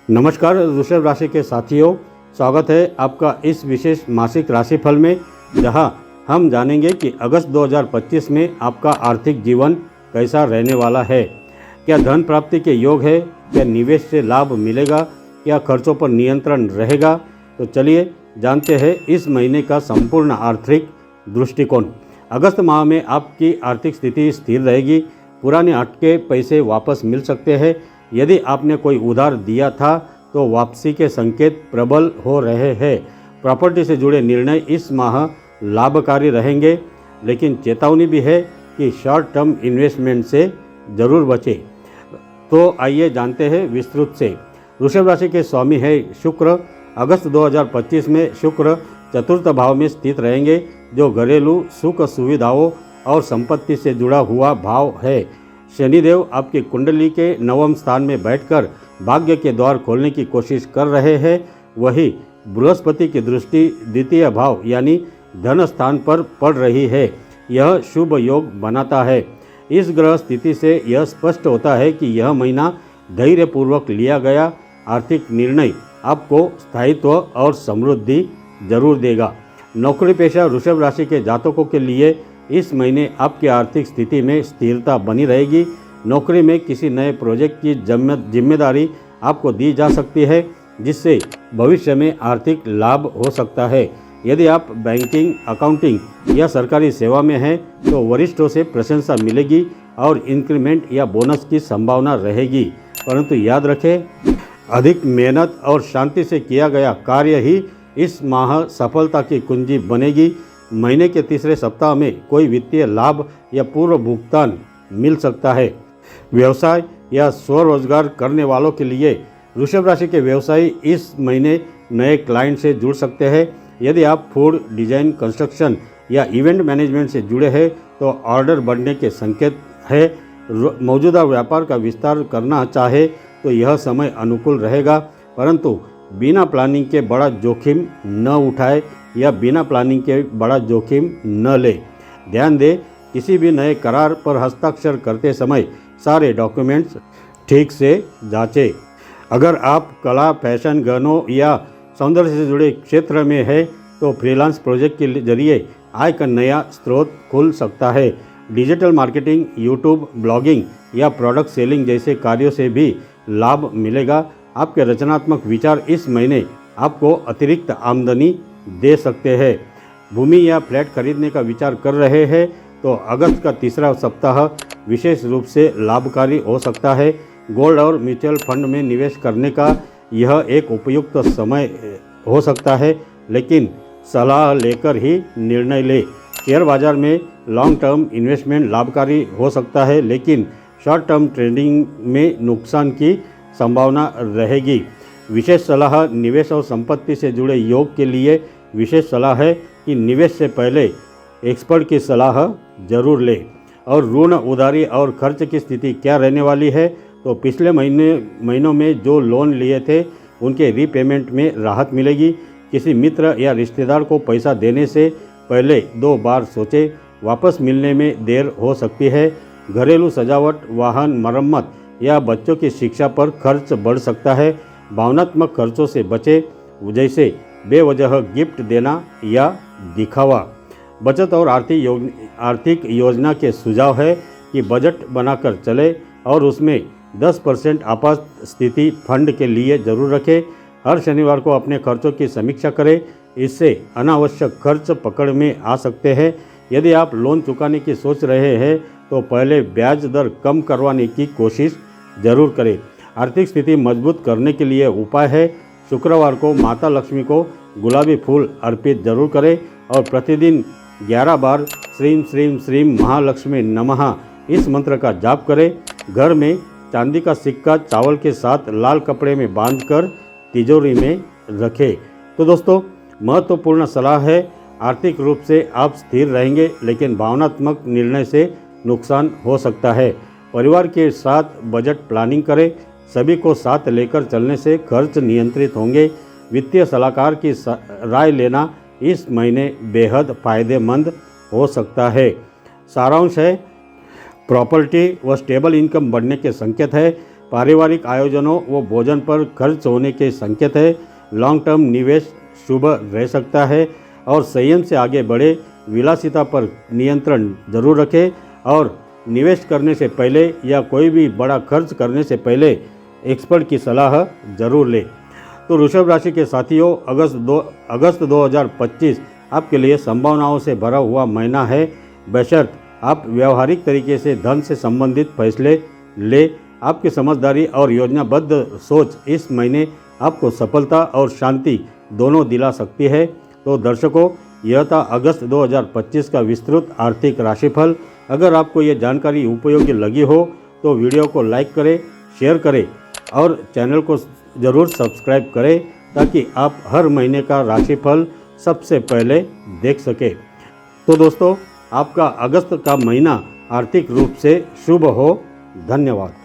नमस्कार वृषभ राशि के साथियों, स्वागत है आपका इस विशेष मासिक राशिफल में, जहां हम जानेंगे कि अगस्त 2025 में आपका आर्थिक जीवन कैसा रहने वाला है। क्या धन प्राप्ति के योग है, क्या निवेश से लाभ मिलेगा, क्या खर्चों पर नियंत्रण रहेगा। तो चलिए जानते हैं इस महीने का संपूर्ण आर्थिक दृष्टिकोण। अगस्त माह में आपकी आर्थिक स्थिति स्थिर रहेगी, पुराने अटके पैसे वापस मिल सकते हैं। यदि आपने कोई उधार दिया था तो वापसी के संकेत प्रबल हो रहे हैं। प्रॉपर्टी से जुड़े निर्णय इस माह लाभकारी रहेंगे, लेकिन चेतावनी भी है कि शॉर्ट टर्म इन्वेस्टमेंट से ज़रूर बचें। तो आइए जानते हैं विस्तृत से। वृषभ राशि के स्वामी है शुक्र। अगस्त 2025 में शुक्र चतुर्थ भाव में स्थित रहेंगे, जो घरेलू सुख सुविधाओं और संपत्ति से जुड़ा हुआ भाव है। शनिदेव आपकी कुंडली के नवम स्थान में बैठकर भाग्य के द्वार खोलने की कोशिश कर रहे हैं। वही बृहस्पति की दृष्टि द्वितीय भाव यानी धन स्थान पर पड़ रही है। यह शुभ योग बनाता है। इस ग्रह स्थिति से यह स्पष्ट होता है कि यह महीना धैर्यपूर्वक लिया गया आर्थिक निर्णय आपको स्थायित्व और समृद्धि जरूर देगा। नौकरी पेशा वृषभ राशि के जातकों के लिए इस महीने आपकी आर्थिक स्थिति में स्थिरता बनी रहेगी। नौकरी में किसी नए प्रोजेक्ट की जिम्मेदारी आपको दी जा सकती है, जिससे भविष्य में आर्थिक लाभ हो सकता है। यदि आप बैंकिंग, अकाउंटिंग या सरकारी सेवा में हैं तो वरिष्ठों से प्रशंसा मिलेगी और इंक्रीमेंट या बोनस की संभावना रहेगी। परंतु याद रखें, अधिक मेहनत और शांति से किया गया कार्य ही इस माह सफलता की कुंजी बनेगी। महीने के तीसरे सप्ताह में कोई वित्तीय लाभ या पूर्व भुगतान मिल सकता है। व्यवसाय या स्वरोजगार करने वालों के लिए वृषभ राशि के व्यवसायी इस महीने नए क्लाइंट से जुड़ सकते हैं। यदि आप फूड डिजाइन, कंस्ट्रक्शन या इवेंट मैनेजमेंट से जुड़े हैं तो ऑर्डर बढ़ने के संकेत है। मौजूदा व्यापार का विस्तार करना चाहे तो यह समय अनुकूल रहेगा, परंतु बिना प्लानिंग के बड़ा जोखिम न उठाए या बिना प्लानिंग के बड़ा जोखिम न ले। ध्यान दें, किसी भी नए करार पर हस्ताक्षर करते समय सारे डॉक्यूमेंट्स ठीक से जांचें। अगर आप कला, फैशन, गहनों या सौंदर्य से जुड़े क्षेत्र में है तो फ्रीलांस प्रोजेक्ट के जरिए आय का नया स्रोत खुल सकता है। डिजिटल मार्केटिंग, यूट्यूब, ब्लॉगिंग या प्रोडक्ट सेलिंग जैसे कार्यों से भी लाभ मिलेगा। आपके रचनात्मक विचार इस महीने आपको अतिरिक्त आमदनी दे सकते हैं। भूमि या फ्लैट खरीदने का विचार कर रहे हैं तो अगस्त का तीसरा सप्ताह विशेष रूप से लाभकारी हो सकता है। गोल्ड और म्यूचुअल फंड में निवेश करने का यह एक उपयुक्त समय हो सकता है, लेकिन सलाह लेकर ही निर्णय लें। शेयर बाजार में लॉन्ग टर्म इन्वेस्टमेंट लाभकारी हो सकता है, लेकिन शॉर्ट टर्म ट्रेडिंग में नुकसान की संभावना रहेगी। विशेष सलाह निवेश और संपत्ति से जुड़े योग के लिए विशेष सलाह है कि निवेश से पहले एक्सपर्ट की सलाह जरूर लें। और ऋण, उधारी और खर्च की स्थिति क्या रहने वाली है, तो पिछले महीनों में जो लोन लिए थे उनके रीपेमेंट में राहत मिलेगी। किसी मित्र या रिश्तेदार को पैसा देने से पहले 2 बार सोचें, वापस मिलने में देर हो सकती है। घरेलू सजावट, वाहन मरम्मत या बच्चों की शिक्षा पर खर्च बढ़ सकता है। भावनात्मक खर्चों से बचें, जैसे बेवजह गिफ्ट देना या दिखावा। बचत और आर्थिक योजना के सुझाव है कि बजट बनाकर चले और उसमें 10% आपात स्थिति फंड के लिए जरूर रखें। हर शनिवार को अपने खर्चों की समीक्षा करें, इससे अनावश्यक खर्च पकड़ में आ सकते हैं। यदि आप लोन चुकाने की सोच रहे हैं तो पहले ब्याज दर कम करवाने की कोशिश जरूर करें। आर्थिक स्थिति मजबूत करने के लिए उपाय है, शुक्रवार को माता लक्ष्मी को गुलाबी फूल अर्पित जरूर करें और प्रतिदिन 11 बार श्रीम श्रीम श्रीम महालक्ष्मी नमः इस मंत्र का जाप करें। घर में चांदी का सिक्का चावल के साथ लाल कपड़े में बांधकर तिजोरी में रखें। तो दोस्तों, महत्वपूर्ण सलाह है, आर्थिक रूप से आप स्थिर रहेंगे, लेकिन भावनात्मक निर्णय से नुकसान हो सकता है। परिवार के साथ बजट प्लानिंग करें, सभी को साथ लेकर चलने से खर्च नियंत्रित होंगे। वित्तीय सलाहकार की राय लेना इस महीने बेहद फायदेमंद हो सकता है। सारांश है, प्रॉपर्टी व स्टेबल इनकम बढ़ने के संकेत है। पारिवारिक आयोजनों व भोजन पर खर्च होने के संकेत है। लॉन्ग टर्म निवेश शुभ रह सकता है और संयम से आगे बढ़े। विलासिता पर नियंत्रण जरूर रखें और निवेश करने से पहले या कोई भी बड़ा खर्च करने से पहले एक्सपर्ट की सलाह जरूर लें। तो वृषभ राशि के साथियों, अगस्त 2025 आपके लिए संभावनाओं से भरा हुआ महीना है। बेशर्त आप व्यवहारिक तरीके से धन से संबंधित फैसले ले। आपकी समझदारी और योजनाबद्ध सोच इस महीने आपको सफलता और शांति दोनों दिला सकती है। तो दर्शकों, यह था अगस्त 2025 का विस्तृत आर्थिक राशिफल। अगर आपको ये जानकारी उपयोगी लगी हो तो वीडियो को लाइक करें, शेयर करें और चैनल को ज़रूर सब्सक्राइब करें ताकि आप हर महीने का राशिफल सबसे पहले देख सकें। तो दोस्तों, आपका अगस्त का महीना आर्थिक रूप से शुभ हो। धन्यवाद।